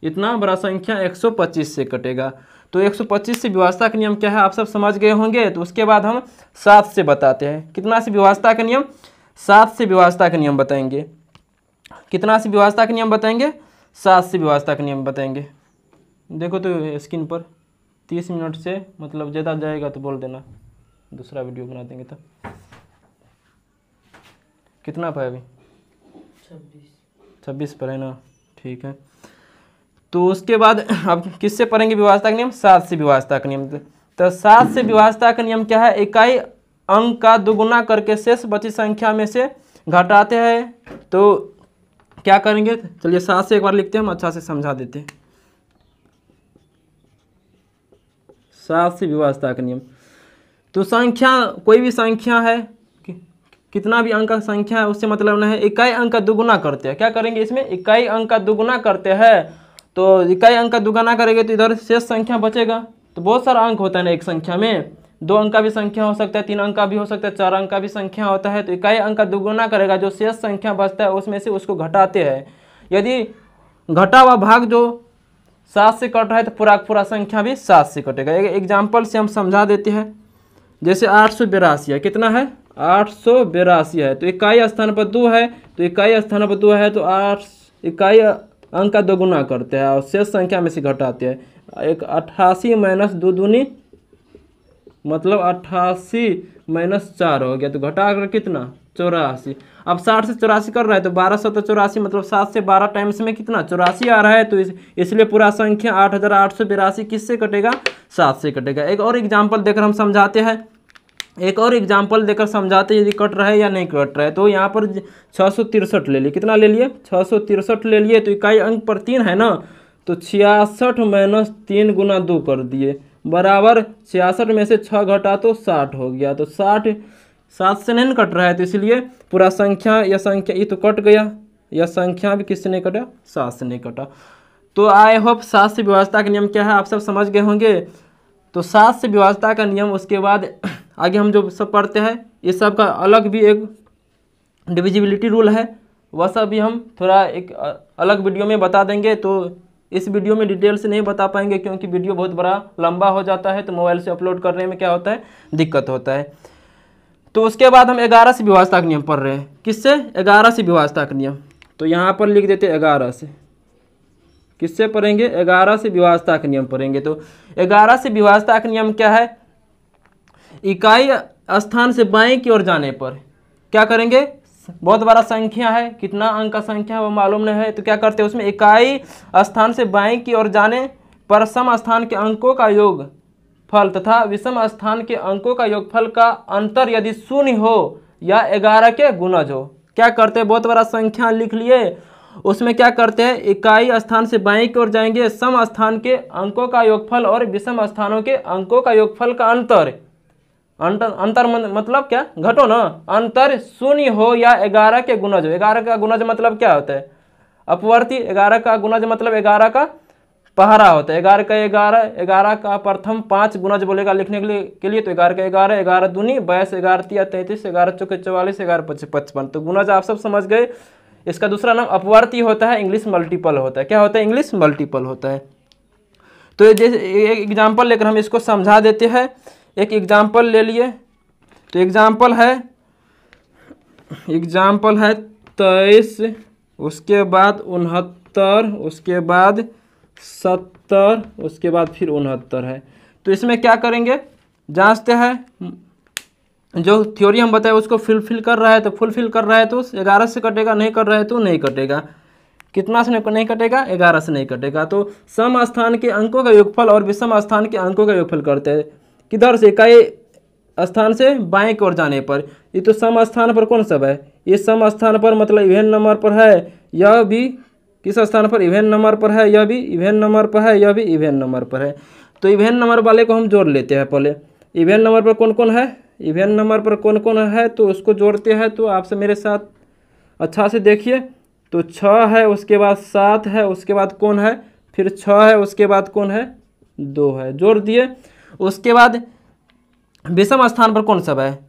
इतना बड़ा संख्या 125 से कटेगा। तो 125 से विभाज्यता का नियम क्या है आप सब समझ गए होंगे। तो उसके बाद हम 7 से बताते हैं। कितना से विभाज्यता का नियम? 7 से विभाज्यता का नियम बताएंगे। कितना से विभाज्यता का नियम बताएंगे? 7 से विभाज्यता का नियम बताएंगे। देखो तो स्क्रीन पर 30 मिनट से मतलब ज़्यादा जाएगा तो बोल देना, दूसरा वीडियो बना देंगे। तो कितना पर है अभी? 26 पर है ना, ठीक है। तो उसके बाद अब किससे पढ़ेंगे विभाज्यता का नियम? 7 से विभाज्यता का नियम। तो 7 से विभाज्यता का नियम क्या है? इकाई अंक का दोगुना करके शेष बची संख्या में से घटाते हैं। तो क्या करेंगे? चलिए 7 से एक बार लिखते हैं, हम अच्छा से समझा देते हैं। 7 से विभाज्यता का नियम। तो संख्या, कोई भी संख्या है, कितना भी अंक का संख्या है उससे मतलब नहीं है, इकाई अंक का दुगुना करते हैं। क्या करेंगे इसमें, इकाई अंक का दुगुना करते हैं। तो इकाई अंक का दुगुना करेंगे तो इधर शेष संख्या बचेगा। तो बहुत सारा अंक होता है ना एक संख्या में, 2 अंक का भी संख्या हो सकता है, 3 अंक का भी हो सकता है, 4 अंक का भी संख्या होता है। तो इकाई अंक का दुगुना करेगा, जो शेष संख्या बचता है उसमें से उसको घटाते हैं। यदि घटा हुआ भाग जो 7 से कट रहा है तो पूरा पूरा संख्या भी 7 से कटेगा। एक एग्जाम्पल से हम समझा देते हैं। जैसे 882 है, कितना है, 882 है। तो इकाई स्थान पर 2 है, तो इकाई स्थान पर 2 है तो 8 इकाई अंक का दोगुना करते हैं और शेष संख्या में से घटाते हैं। एक 88 माइनस 2 दूनी मतलब 88 माइनस 4 हो गया, तो घटा कर कितना, 84। अब 60 से 84 कर रहा है तो 1284 मतलब 7 से 12 टाइम्स में कितना, 84 आ रहा है। तो इसलिए पूरा संख्या 8882 किससे कटेगा, 7 से कटेगा। एक और एग्जाम्पल देकर हम समझाते हैं, एक और एग्जाम्पल देकर समझाते हैं यदि कट रहा है या नहीं कट रहा है। तो यहाँ पर 663 ले लिए, कितना ले लिए, 663 ले लिए। तो इकाई अंक पर 3 है ना, तो 66 माइनस 3 गुना 2 कर दिए बराबर 66 में से 6 घटा तो 60 हो गया। तो 60 7 से नहीं कट रहा है, तो इसलिए पूरा संख्या या संख्या ये तो कट गया, यह संख्या भी किससे नहीं कटा, 7 से नहीं कटा। तो आई होप 7 से विभाज्यता का नियम क्या है आप सब समझ गए होंगे। तो 7 से विभाज्यता का नियम, उसके बाद आगे हम जो सब पढ़ते हैं ये सब का अलग भी एक डिविजिबिलिटी रूल है, वह सब भी हम थोड़ा एक अलग वीडियो में बता देंगे। तो इस वीडियो में डिटेल से नहीं बता पाएंगे क्योंकि वीडियो बहुत बड़ा लंबा हो जाता है, तो मोबाइल से अपलोड करने में क्या होता है, दिक्कत होता है। तो उसके बाद हम 11 से विभाज्यता का नियम पढ़ रहे हैं। किससे, 11 से विभाज्यता का नियम। तो यहाँ पर लिख देते 11 से, किससे पढ़ेंगे, 11 से विभाज्यता का नियम पढ़ेंगे। तो 11 से विभाज्यता का नियम क्या है, इकाई स्थान से बाएं की ओर जाने पर क्या करेंगे, बहुत बड़ा संख्या है, कितना अंक का संख्या है वो मालूम नहीं है, तो क्या करते हैं उसमें इकाई स्थान से बाएं की ओर जाने पर सम स्थान के अंकों का योग फल तथा विषम स्थान के अंकों का योगफल का अंतर यदि शून्य हो या 11 के गुणज हो। क्या करते हैं, बहुत बड़ा संख्या लिख लिए, उसमें क्या करते हैं, इकाई स्थान से बाएं की ओर जाएंगे, सम स्थान के अंकों का योगफल और विषम स्थानों के अंकों का योगफल का अंतर मतलब क्या, घटो ना, अंतर शून्य हो या 11 के गुणज हो। 11 का गुणज मतलब क्या होता है, अपवर्ती। 11 का गुणज मतलब 11 का पहाड़ा होता है। 11 का 11, 11 का प्रथम 5 गुणज बोलेगा लिखने के लिए तो 11 का 11, 11 दूनी 22, 11 तिया 33, 11 चौके 44, 11 पच्चे 55। तो गुणज आप सब समझ गए। इसका दूसरा नाम अपवर्ती होता है, इंग्लिश मल्टीपल होता है। क्या होता है, इंग्लिश मल्टीपल होता है। तो जैसे एक एग्जाम्पल लेकर हम इसको समझा देते हैं। एक एग्जाम्पल ले लिए, तो एग्जाम्पल है 23, उसके बाद 69, उसके बाद 70, उसके बाद फिर 69 है। तो इसमें क्या करेंगे, जांचते हैं जो थ्योरी हम बताए उसको फुलफिल कर रहा है तो फुलफिल कर रहा है तो 11 से कटेगा, नहीं कर रहा है तो नहीं कटेगा। कितना से नहीं कटेगा, 11 से नहीं कटेगा। तो सम स्थान के अंकों का योगफल और विषम स्थान के अंकों का योगफल करते हैं। किधर से, इकाई स्थान से बाएं की ओर जाने पर। ये तो सम स्थान पर कौन सा है, ये सम स्थान पर मतलब इवेन नंबर पर है, यह भी किस स्थान पर, इवेन नंबर पर है, यह भी इवेन नंबर पर है, यह भी इवेन नंबर पर है। तो इवेन नंबर वाले को हम जोड़ लेते हैं पहले। इवेन नंबर पर कौन कौन है, इवेन नंबर पर कौन कौन है तो उसको जोड़ते हैं। तो आपसे मेरे साथ अच्छा से देखिए। तो 6 है, उसके बाद 7 है, उसके बाद कौन है, फिर 6 है, उसके बाद कौन है, 2 है, जोड़ दिए। उसके बाद विषम स्थान पर कौन सा है,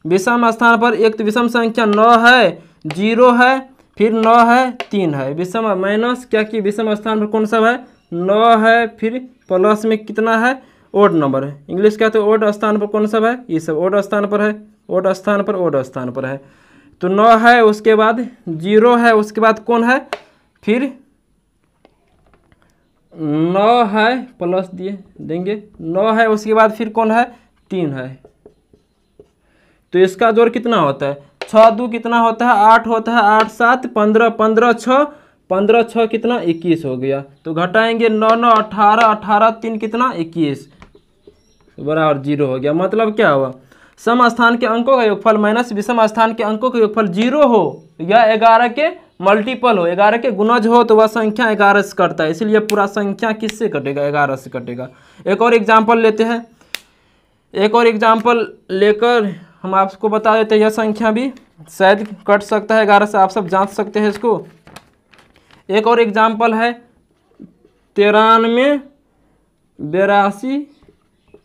विषम स्थान पर एक तो विषम संख्या 9 है, 0 है, फिर 9 है, 3 है। विषम माइनस क्या कि विषम स्थान पर कौन सा है, 9 है, फिर प्लस में कितना है, ओड नंबर है। इंग्लिश क्या, तो ओड स्थान पर कौन सा है, ये सब ओड स्थान पर है, ओड स्थान पर, ओड स्थान पर है। तो 9 है, उसके बाद 0 है, उसके बाद कौन है, फिर 9 है, प्लस देंगे 9 है, उसके बाद फिर कौन है, 3 है। तो इसका जोड़ कितना होता है, 6 2 कितना होता है, 8 होता है, 8 7 15, 15 6, 15 6 कितना, 21 हो गया। तो घटाएंगे 9 9 18, 18 3 कितना, 21 बराबर 0 हो गया। मतलब क्या हुआ, सम स्थान के अंकों का योगफल माइनस विषम स्थान के अंकों का योगफल 0 हो या 11 के मल्टीपल हो, 11 के गुणज हो तो वह संख्या 11 से कटता है। इसलिए पूरा संख्या किससे कटेगा, 11 से कटेगा। एक और एग्जाम्पल लेते हैं, एक और एग्जाम्पल लेकर हम आपको बता देते हैं, यह संख्या भी शायद कट सकता है 11 से, आप सब जांच सकते हैं इसको। एक और एग्जाम्पल है 93, 82,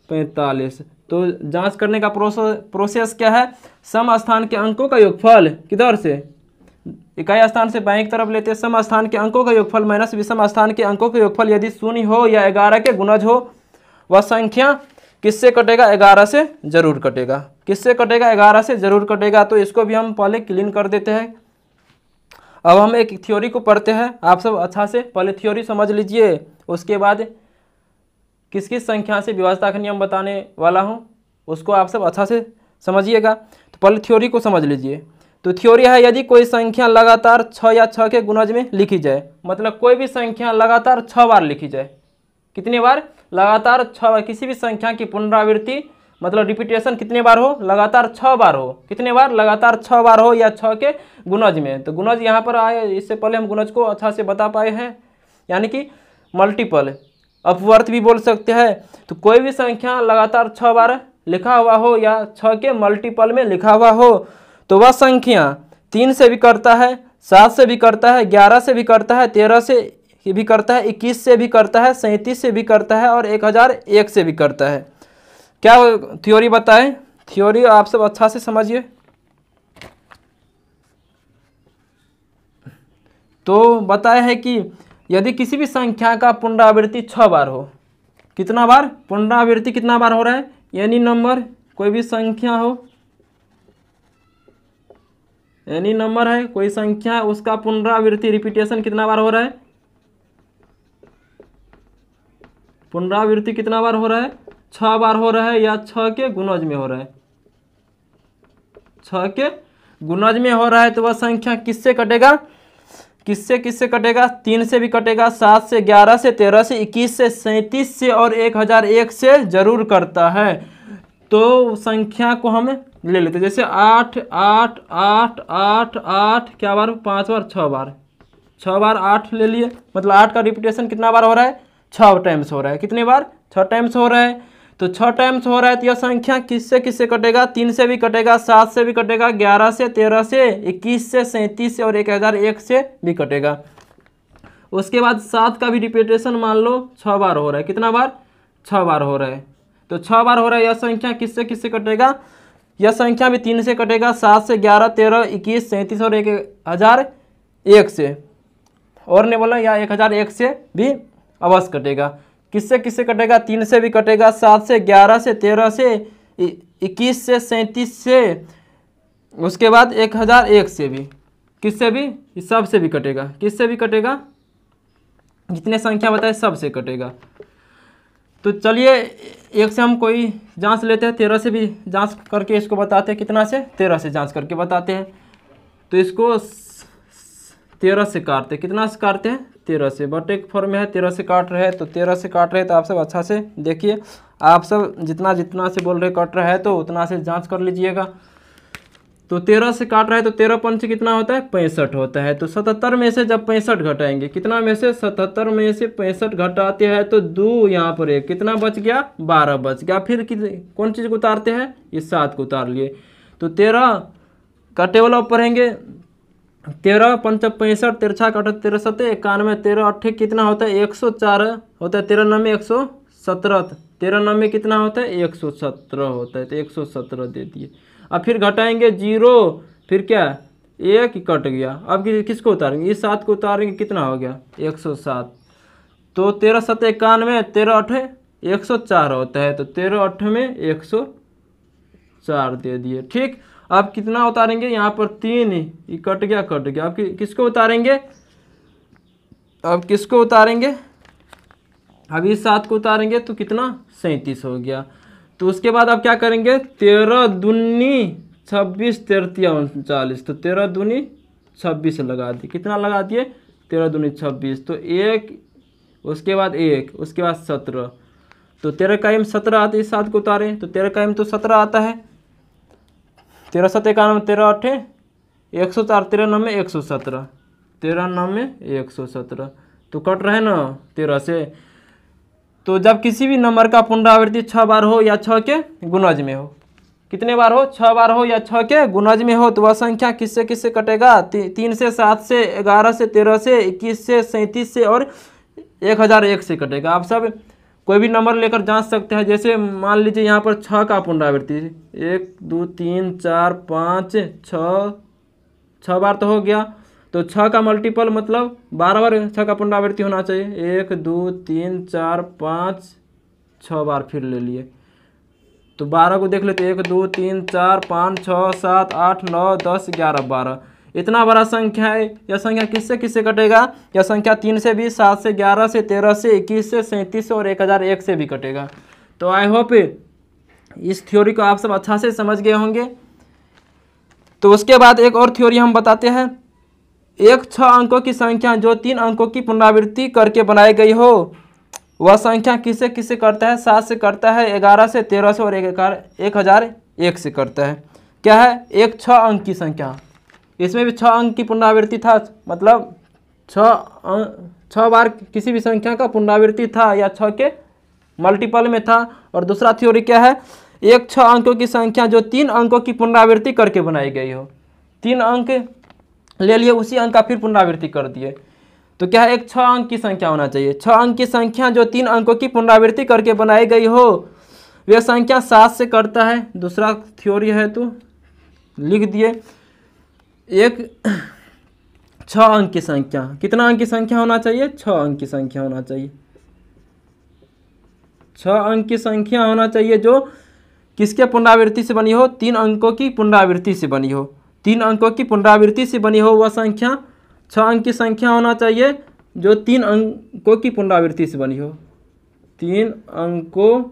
45। तो जांच करने का प्रोसेस क्या है, सम स्थान के अंकों का योगफल किधर से, इकाई स्थान से बाएं की तरफ लेते हैं, सम स्थान के अंकों का योगफल माइनस विषम स्थान के अंकों का योगफल यदि शून्य हो या 11 के गुणज हो, वह संख्या किससे कटेगा, 11 से जरूर कटेगा। किससे कटेगा, 11 से जरूर कटेगा। तो इसको भी हम पहले क्लीन कर देते हैं। अब हम एक थ्योरी को पढ़ते हैं, आप सब अच्छा से पहले थ्योरी समझ लीजिए, उसके बाद किस किस संख्या से विभाज्यता का नियम बताने वाला हूँ, उसको आप सब अच्छा से समझिएगा। तो पहले थ्योरी को समझ लीजिए। तो थ्योरी है, यदि कोई संख्या लगातार 6 या 6 के गुणज में लिखी जाए, मतलब कोई भी संख्या लगातार 6 बार लिखी जाए, कितनी बार, लगातार 6 बार, किसी भी संख्या की पुनरावृत्ति मतलब रिपीटेशन कितने बार हो, लगातार 6 बार हो, कितने बार, लगातार 6 बार हो या 6 के गुणज में। तो गुणज यहाँ पर आए, इससे पहले हम गुणज को अच्छा से बता पाए हैं, यानी कि मल्टीपल, अपवर्त भी बोल सकते हैं। तो कोई भी संख्या लगातार 6 बार लिखा हुआ हो या 6 के मल्टीपल में लिखा हुआ हो, तो वह संख्या 3 से भी करता है, 7 से भी करता है, 11 से भी करता है, 13 से भी करता है, 21 से भी करता है, 37 से भी करता है और 1001 से भी करता है। क्या थ्योरी बताएं, थ्योरी आप सब अच्छा से समझिए। तो बताया है कि यदि किसी भी संख्या का पुनरावृत्ति 6 बार हो, कितना बार, पुनरावृत्ति कितना बार हो रहा है, एनी नंबर, कोई भी संख्या हो, एनी नंबर है कोई संख्या, उसका पुनरावृत्ति रिपीटेशन कितना बार हो रहा है, पुनरावृत्ति कितना बार हो रहा है, 6 बार हो रहा है या 6 के गुणज में हो रहा है, 6 के गुणज में हो रहा है। तो वह संख्या किससे कटेगा, किससे किससे कटेगा, 3 से भी कटेगा, 7 से, 11 से, 13 से, 21 से, 37 से और 1001 से जरूर करता है। तो संख्या को हम ले लेते, जैसे 8 8 8 8 8 क्या बार, 5 बार, 6 बार, 6 बार 8 ले लिए, मतलब 8 का रिपीटेशन कितना बार हो रहा है, 6 टाइम्स हो रहा है, कितने बार, 6 टाइम्स हो रहा है। तो 6 टाइम्स हो रहा है, तो यह संख्या किससे किससे कटेगा, 3 से भी कटेगा, 7 से भी कटेगा, 11 से, 13 से, 21 से, 37 से और 1001 से भी कटेगा। उसके बाद 7 का भी रिपीटेशन मान लो 6 बार हो रहा है, कितना बार, 6 बार हो रहा है। तो 6 बार हो रहा है, यह संख्या किससे किससे कटेगा, यह संख्या भी 3 से कटेगा, 7 से, 11, 13, 21, 37 और 1001 से, और ने बोला या 1001 से भी अवश्य कटेगा। किससे किससे कटेगा, 3 से भी कटेगा, 7 से, 11 से, 13 से, 21 से, 37 से, उसके बाद 1001 से भी, किससे भी, इस सब से भी कटेगा, किससे भी कटेगा, जितने संख्या बताए सब से कटेगा। तो चलिए एक से हम कोई जांच लेते हैं, 13 से भी जांच करके इसको बताते हैं, कितना से, 13 से जांच करके बताते हैं। तो इसको 13 से काटते हैं, कितना से काटते हैं, 13 से, बटे के फॉर्म में है, 13 से काट रहे हैं, तो 13 से काट रहे हैं। तो आप सब अच्छा से देखिए, आप सब जितना जितना से बोल रहे कट रहा है तो उतना से जांच कर लीजिएगा। तो 13 से काट रहा है, तो 13 पंच कितना होता है, 65 होता है। तो 77 में से जब 65 घटाएंगे, कितना में से, 77 में से 65 घटाते हैं तो 2 यहाँ पर 1, कितना बच गया, 12 बच गया। फिर कौन चीज़ को उतारते हैं, इस 7 को उतार लिए। तो 13 का टेबल ऑफ पढ़ेंगे, 13 पंच 65, तिरछा का 13 सत्ते 91, 13 अट्ठे कितना होता है, 104 होता है, 13 9 117, 13 9 कितना होता है, 117 होता है। तो 117 दे दिए। अब फिर घटाएंगे 0, फिर क्या, 1 कट गया। अब किसको उतारेंगे, इस 7 को उतारेंगे, कितना हो गया, 107। तो 13 7 91, 13 8 104 होता है। तो 13 8 में 104 दे दिए, ठीक। अब कितना उतारेंगे, यहाँ पर 3, ये कट गया कट गया। अब किसको उतारेंगे, अब किसको उतारेंगे, अब इस 7 को उतारेंगे तो कितना, 37 हो गया। तो उसके बाद अब क्या करेंगे, 13 दूनी 26, 13 39, तो 13 दूनी 26 लगा दिए, कितना लगा दिए, 13 दूनी 26। तो 1, उसके बाद 1, उसके बाद 17, तो 13 का 17 आता है। इस 7 को उतारें तो 13 का तो 17 आता है। 13 7 91, 13 8 104, 13 9 117, 13 9 117, तो कट रहे ना 13 से। तो जब किसी भी नंबर का पुनरावृत्ति 6 बार हो या 6 के गुणज में हो, कितने बार हो, 6 बार हो या 6 के गुणज में हो तो वह संख्या किससे किससे कटेगा, 3 से, 7 से, 11 से, 13 से, 21 से, 37 से और 1001 से कटेगा। आप सब कोई भी नंबर लेकर जांच सकते हैं। जैसे मान लीजिए यहाँ पर 6 का पुनरावृत्ति 1 2 3 4 5 6 बार तो हो गया, तो 6 का मल्टीपल मतलब 12 बार 6 का पुनरावृत्ति होना चाहिए। 1 2 3 4 5 6 बार फिर ले लिए, तो 12 को देख लेते 1 2 3 4 5 6 7 8 9 10 11 12, इतना बड़ा संख्या है। यह संख्या किससे किससे कटेगा, यह संख्या 3 से भी, 7 से, 11 से, 13 से, 21 से, 37 से और 1001 से भी कटेगा। तो आई होप इस थ्योरी को आप सब अच्छा से समझ गए होंगे। तो उसके बाद एक और थ्योरी हम बताते हैं। एक 6 अंकों की संख्या जो 3 अंकों की पुनरावृत्ति करके बनाई गई हो वह संख्या किससे किससे करता है, 7 से करता है, 11 से, 13 से और 1001 से करता है। क्या है, एक 6 अंक की संख्या, इसमें भी 6 अंक की पुनरावृत्ति था, मतलब 6 बार किसी भी संख्या का पुनरावृत्ति था या 6 के मल्टीपल में था। और दूसरा थ्योरी क्या है, एक 6 अंकों की संख्या जो 3 अंकों की पुनरावृत्ति करके बनाई गई हो, 3 अंक ले लिए, उसी अंक का फिर पुनरावृत्ति कर दिए, तो क्या है, एक 6 अंक की संख्या होना चाहिए। 6 अंक की संख्या जो 3 अंकों की पुनरावृत्ति करके बनाई गई हो वह संख्या 7 से करता है। दूसरा थ्योरी है तो लिख दिए। एक 6 अंक की संख्या, कितना अंक की संख्या होना चाहिए, 6 अंक की संख्या होना चाहिए। 6 अंक की संख्या होना चाहिए जो किसके पुनरावृत्ति से बनी हो, 3 अंकों की पुनरावृत्ति से बनी हो, 3 अंकों की पुनरावृत्ति से बनी हो वह संख्या 6 अंक की संख्या होना चाहिए जो 3 अंकों की पुनरावृत्ति से बनी हो, 3 अंकों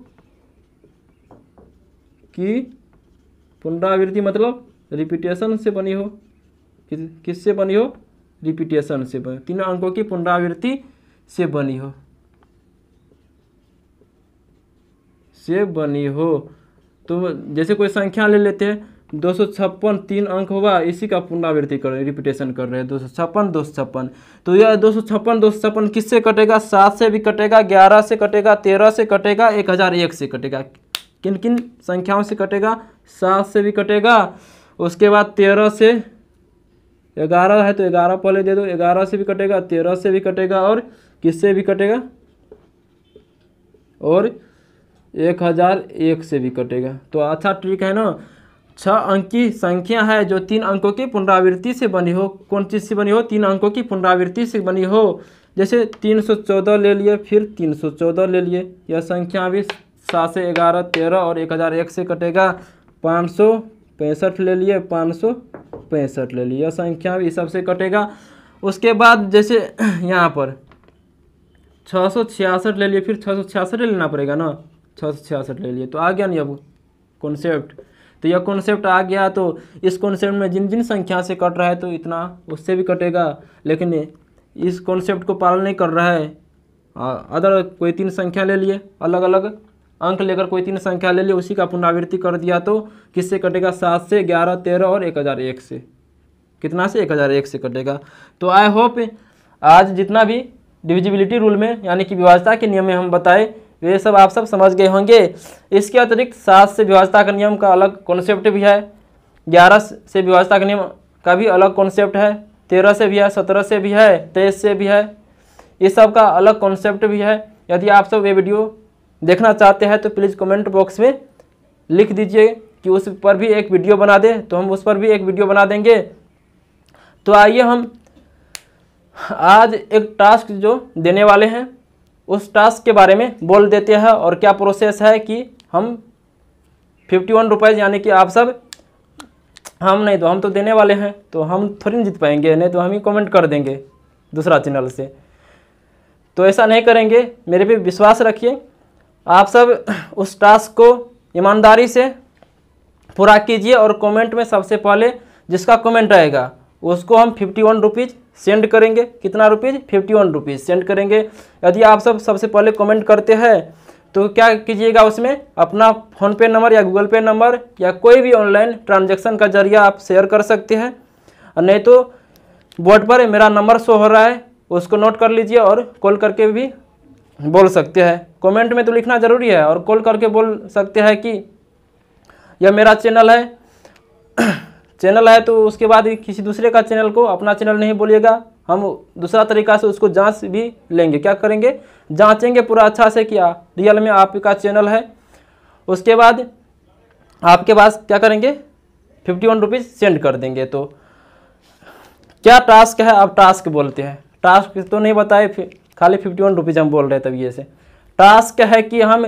की पुनरावृत्ति मतलब रिपीटेशन से बनी हो, किससे बनी हो, रिपीटेशन से बनी, 3 अंकों की पुनरावृत्ति से बनी हो, तो जैसे कोई संख्या ले लेते हैं 256, 3 अंक होगा, इसी का पुनरावृत्ति कर रहे हैं, रिपीटेशन कर रहे हैं, 256 256, तो यह 256 256 किससे कटेगा, 7 से भी कटेगा, 11 से कटेगा, 13 से कटेगा, 1001 से कटेगा। किन किन संख्याओं से कटेगा, 7 से भी कटेगा, उसके बाद 13 से, 11 है तो 11 पहले दे दो, 11 से भी कटेगा, 13 से भी कटेगा और किससे भी कटेगा, और 1001 से भी कटेगा। तो अच्छा ट्रिक है ना। 6 अंक की संख्या है जो 3 अंकों की पुनरावृत्ति से बनी हो, कौन चीज़ से बनी हो, 3 अंकों की पुनरावृत्ति से बनी हो। जैसे 314 ले लिए, फिर 314 ले लिए, यह संख्या भी 7 से, 11, 13 और 1001 से कटेगा। 565 ले लिए, 565 ले लिए, यह संख्या भी सबसे कटेगा। उसके बाद जैसे यहाँ पर 666 ले लिए, फिर 666 ले लेना पड़ेगा ना, 666 ले लिए, तो आ गया नहीं अब कॉन्सेप्ट। तो यह कॉन्सेप्ट आ गया, तो इस कॉन्सेप्ट में जिन जिन संख्या से कट रहा है तो इतना उससे भी कटेगा, लेकिन इस कॉन्सेप्ट को पालन नहीं कर रहा है। अदर कोई 3 संख्या ले लिए, अलग अलग अंक लेकर कोई 3 संख्या ले लिए, उसी का पुनरावृत्ति कर दिया, तो किससे कटेगा, 7 से, 11, 13 और 1001 से। कितना से, 1001 से कटेगा। तो आई होप आज जितना भी डिविजिबिलिटी रूल में यानी कि विभाज्यता के नियम में हम बताए वे सब आप सब समझ गए होंगे। इसके अतिरिक्त 7 से विभाज्यता का नियम का अलग कॉन्सेप्ट भी है, 11 से विभाज्यता का नियम का भी अलग कॉन्सेप्ट है, 13 से भी है, 17 से भी है, 23 से भी है, इस सब का अलग कॉन्सेप्ट भी है। यदि आप सब ये वीडियो देखना चाहते हैं तो प्लीज़ कमेंट बॉक्स में लिख दीजिए कि उस पर भी एक वीडियो बना दें, तो हम उस पर भी एक वीडियो बना देंगे। तो आइए हम आज एक टास्क जो देने वाले हैं उस टास्क के बारे में बोल देते हैं, और क्या प्रोसेस है कि हम 51 रुपये यानी कि आप सब, हम तो देने वाले हैं, तो हम थोड़ी नहीं जीत पाएंगे, नहीं तो हम ही कमेंट कर देंगे दूसरा चैनल से, तो ऐसा नहीं करेंगे, मेरे पे विश्वास रखिए। आप सब उस टास्क को ईमानदारी से पूरा कीजिए, और कमेंट में सबसे पहले जिसका कमेंट आएगा उसको हम 51 रुपीज़ सेंड करेंगे। कितना रुपीज़, 51 रुपीज़ सेंड करेंगे। यदि आप सब सबसे पहले कमेंट करते हैं तो क्या कीजिएगा, उसमें अपना फ़ोनपे नंबर या गूगल पे नंबर या कोई भी ऑनलाइन ट्रांजैक्शन का जरिया आप शेयर कर सकते हैं, और नहीं तो बोर्ड पर मेरा नंबर शो हो रहा है उसको नोट कर लीजिए, और कॉल करके भी बोल सकते हैं। कमेंट में तो लिखना ज़रूरी है, और कॉल करके बोल सकते हैं कि यह मेरा चैनल है तो उसके बाद किसी दूसरे का चैनल को अपना चैनल नहीं बोलिएगा। हम दूसरा तरीका से उसको जांच भी लेंगे। क्या करेंगे? जांचेंगे पूरा अच्छा से क्या रियल में आपका चैनल है। उसके बाद आपके पास क्या करेंगे? 51 रुपीज़ सेंड कर देंगे। तो क्या टास्क है? आप टास्क बोलते हैं, टास्क तो नहीं बताए, फिर खाली 51 रुपीज़ हम बोल रहे हैं। तब ये से टास्क है कि हम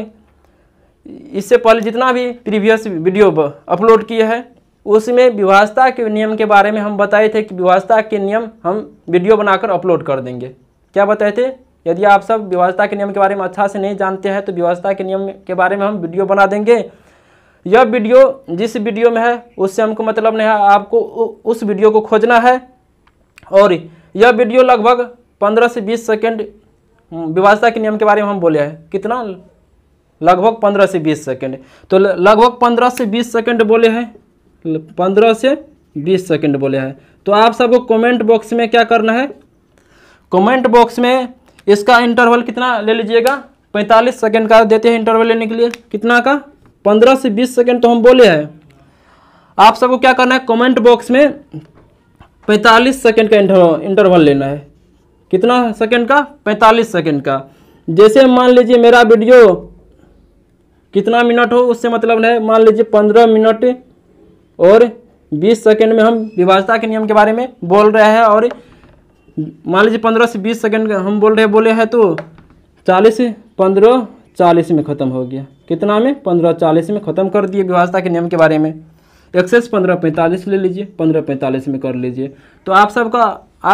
इससे पहले जितना भी प्रीवियस वीडियो अपलोड किए हैं उसमें विवाहता के नियम के बारे में हम बताए थे कि विवाहता के नियम हम वीडियो बनाकर अपलोड कर देंगे। क्या बताए थे? यदि आप सब विवाहता के नियम के बारे में अच्छा से नहीं जानते हैं तो विवाहता के नियम के बारे में हम वीडियो बना देंगे। यह वीडियो जिस वीडियो में है उससे हमको मतलब नहीं है, आपको उस वीडियो को खोजना है। और यह वीडियो लगभग 15 से 20 सेकेंड विवाहता के नियम के बारे में हम बोले हैं। कितना? लगभग 15 से 20 सेकेंड। तो लगभग 15 से 20 सेकेंड बोले हैं, 15 से 20 सेकेंड बोले हैं। तो आप सबको कमेंट बॉक्स में क्या करना है? कमेंट बॉक्स में इसका इंटरवल कितना ले लीजिएगा? 45 सेकेंड का देते हैं इंटरवल लेने के लिए। कितना का? 15 से 20 सेकेंड तो हम बोले हैं। आप सबको क्या करना है? कमेंट बॉक्स में 45 सेकेंड का इंटरवल लेना है। कितना सेकेंड का? 45 सेकेंड का। जैसे मान लीजिए मेरा वीडियो कितना मिनट हो उससे मतलब है, मान लीजिए 15 मिनट और 20 सेकेंड में हम विभाजता के नियम के बारे में बोल रहे हैं। और मान लीजिए 15 से 20 सेकेंड हम बोले हैं तो 15:40 में ख़त्म हो गया। कितना में? 15:40 में ख़त्म कर दिए विभाजता के नियम के बारे में। एक्सेस 15:45 ले लीजिए, 15:45 में कर लीजिए। तो आप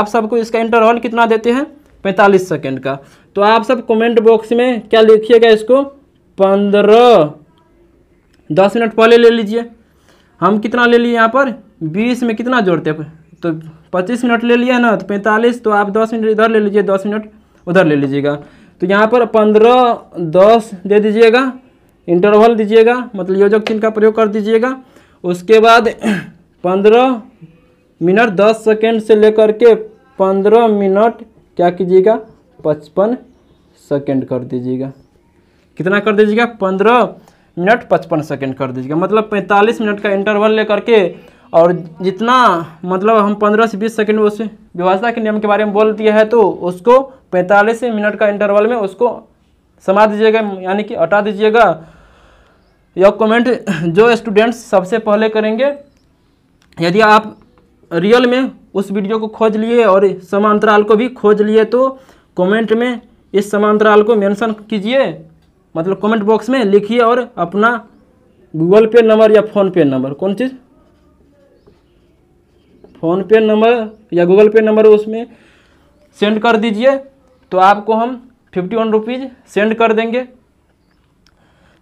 सबको इसका इंटरवल कितना देते हैं? 45 सेकेंड का। तो आप सब कमेंट बॉक्स में क्या लिखिएगा? इसको 10 मिनट पहले ले लीजिए। हम कितना ले लिए यहाँ पर? 20 में कितना जोड़ते हैं? तो 25 मिनट ले लिया ना, तो 45। तो आप 10 मिनट इधर ले लीजिए, 10 मिनट उधर ले लीजिएगा। तो यहाँ पर 15:10 दे दीजिएगा, इंटरवल दीजिएगा, मतलब योजक चिन्ह का प्रयोग कर दीजिएगा। उसके बाद 15 मिनट 10 सेकेंड से लेकर के 15 मिनट क्या कीजिएगा? 55 सेकेंड कर दीजिएगा। कितना कर दीजिएगा? 15 मिनट 55 सेकेंड कर दीजिएगा। मतलब 45 मिनट का इंटरवल लेकर के, और जितना मतलब हम 15 से 20 सेकेंड उस विभाजता के नियम के बारे में बोल दिए हैं तो उसको 45 मिनट का इंटरवल में उसको समा दीजिएगा, यानी कि हटा दीजिएगा। यह कमेंट जो स्टूडेंट्स सबसे पहले करेंगे, यदि आप रियल में उस वीडियो को खोज लिए और समांतराल को भी खोज लिए तो कमेंट में इस समांतराल को मेंशन कीजिए, मतलब कमेंट बॉक्स में लिखिए और अपना गूगल पे नंबर या फ़ोन पे नंबर, कौन चीज़? फ़ोन पे नंबर या गूगल पे नंबर उसमें सेंड कर दीजिए। तो आपको हम 51 रुपीज़ सेंड कर देंगे।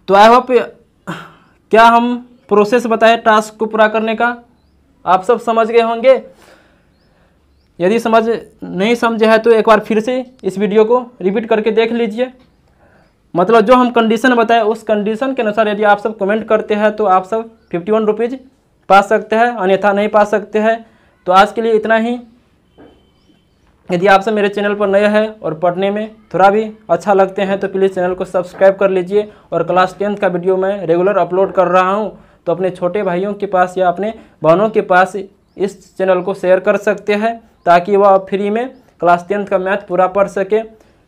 तो आई होप क्या हम प्रोसेस बताए टास्क को पूरा करने का आप सब समझ गए होंगे। यदि नहीं समझे हैं तो एक बार फिर से इस वीडियो को रिपीट करके देख लीजिए। मतलब जो हम कंडीशन बताए उस कंडीशन के अनुसार यदि आप सब कमेंट करते हैं तो आप सब 51 रुपीज़ पा सकते हैं, अन्यथा नहीं पा सकते हैं। तो आज के लिए इतना ही। यदि आप सब मेरे चैनल पर नए हैं और पढ़ने में थोड़ा भी अच्छा लगते हैं तो प्लीज़ चैनल को सब्सक्राइब कर लीजिए। और क्लास 10th का वीडियो मैं रेगुलर अपलोड कर रहा हूं, तो अपने छोटे भाइयों के पास या अपने बहनों के पास इस चैनल को शेयर कर सकते हैं ताकि वह फ्री में क्लास 10th का मैथ पूरा पढ़ सके।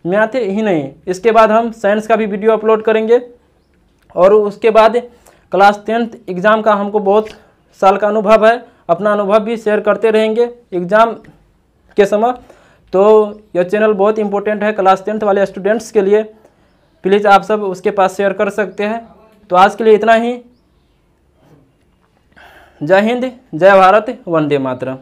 मैथ ही नहीं, इसके बाद हम साइंस का भी वीडियो अपलोड करेंगे। और उसके बाद क्लास 10th एग्ज़ाम का हमको बहुत साल का अनुभव है, अपना अनुभव भी शेयर करते रहेंगे एग्ज़ाम के समय। तो यह चैनल बहुत इंपॉर्टेंट है क्लास 10th वाले स्टूडेंट्स के लिए। प्लीज़ आप सब उसके पास शेयर कर सकते हैं। तो आज के लिए इतना ही। जय हिंद, जय भारत, वंदे मातरम।